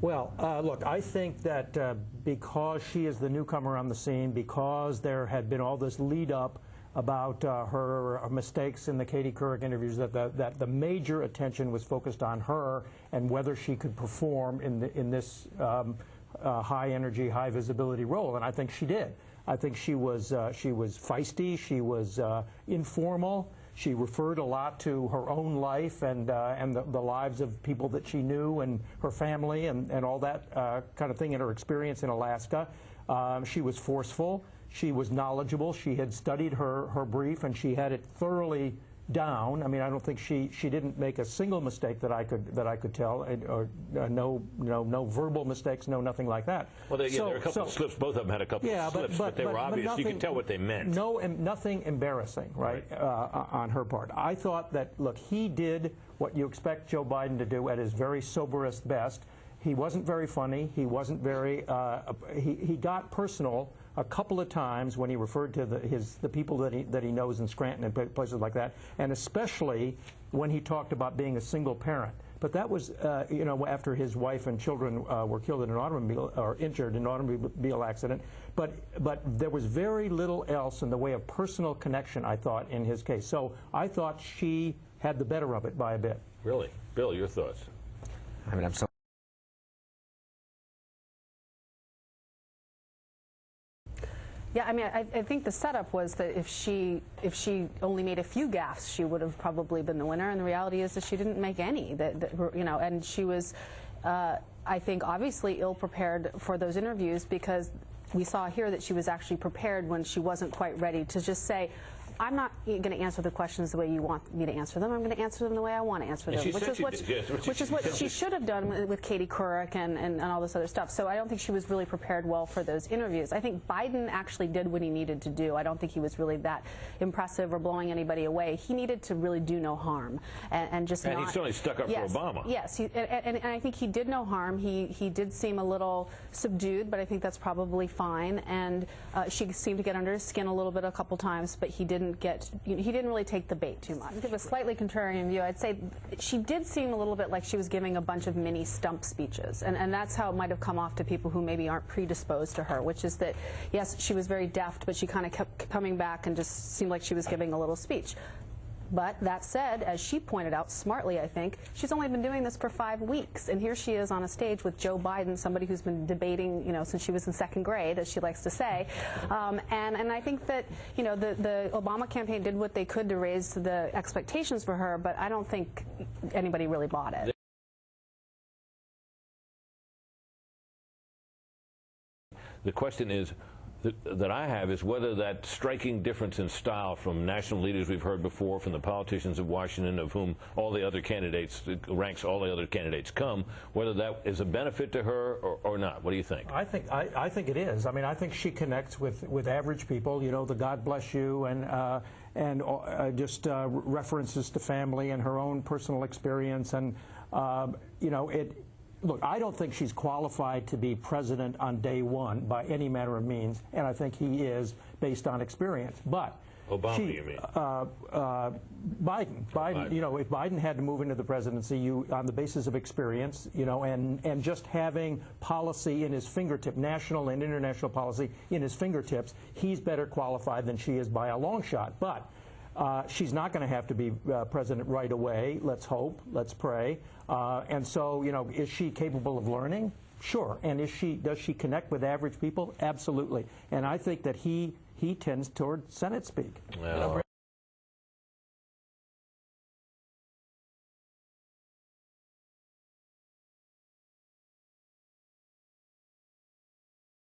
Well, look, I think that because she is the newcomer on the scene, because there had been all this lead up about her mistakes in the Katie Couric interviews, that the major attention was focused on her and whether she could perform in this high energy, high visibility role, and I think she did. I think she was feisty, she was informal. She referred a lot to her own life and the lives of people that she knew and her family and all that kind of thing in her experience in Alaska. She was forceful. She was knowledgeable. She had studied her brief and she had it thoroughly down. I mean, I don't think she didn't make a single mistake that I could tell, or no verbal mistakes, no nothing like that. Well, there are a couple of slips. Both of them had a couple of slips, but they were obvious. Nothing, you could tell what they meant. Nothing embarrassing, right. On her part. I thought that, look, he did what you expect Joe Biden to do at his very soberest best. He wasn't very funny. He wasn't very. He got personal a couple of times when he referred to the people that he knows in Scranton and places like that, and especially when he talked about being a single parent. But that was, after his wife and children were killed in an automobile or injured in an automobile accident. But there was very little else in the way of personal connection, I thought, in his case. So I thought she had the better of it by a bit. Really, Bill, your thoughts? I mean, I'm so. Yeah, I mean, I think the setup was that if she only made a few gaffes, she would have probably been the winner. And the reality is that she didn't make any. And she was, I think, obviously ill prepared for those interviews, because we saw here that she was actually prepared when she wasn't quite ready to just say, I'm not going to answer the questions the way you want me to answer them. I'm going to answer them the way I want to answer them, which is what she should have done with Katie Couric and all this other stuff. So I don't think she was really prepared well for those interviews. I think Biden actually did what he needed to do. I don't think he was really that impressive or blowing anybody away. He needed to really do no harm and just and he certainly stuck up for Obama. Yes, and I think he did no harm. He did seem a little subdued, but I think that's probably fine. And she seemed to get under his skin a little bit a couple times, but he didn't really take the bait too much. Give a slightly contrarian view. I'd say she did seem a little bit like she was giving a bunch of mini stump speeches, and that's how it might have come off to people who maybe aren't predisposed to her, which is that, yes, she was very deft, but she kind of kept coming back and just seemed like she was giving a little speech. But that said, as she pointed out smartly, I think, she's only been doing this for 5 weeks, and here she is on a stage with Joe Biden, somebody who's been debating, since she was in 2nd grade, as she likes to say. And I think that, the Obama campaign did what they could to raise the expectations for her, but I don't think anybody really bought it. The question is, that I have is whether that striking difference in style from national leaders we've heard before, from the politicians of Washington, of whom all the other candidates, ranks all the other candidates come, whether that is a benefit to her or not. What do you think? I think it is. I mean, I think she connects with average people. The God bless you and just references to family and her own personal experience, and Look, I don't think she's qualified to be president on day one by any manner of means, and I think he is based on experience. But Obama, you mean? Biden. If Biden had to move into the presidency, on the basis of experience, and just having policy in his fingertip, national and international policy in his fingertips, he's better qualified than she is by a long shot. But she's not going to have to be president right away. Let's hope. Let's pray. And so, is she capable of learning? Sure. And does she connect with average people? Absolutely. And I think that he tends toward Senate speak. Well,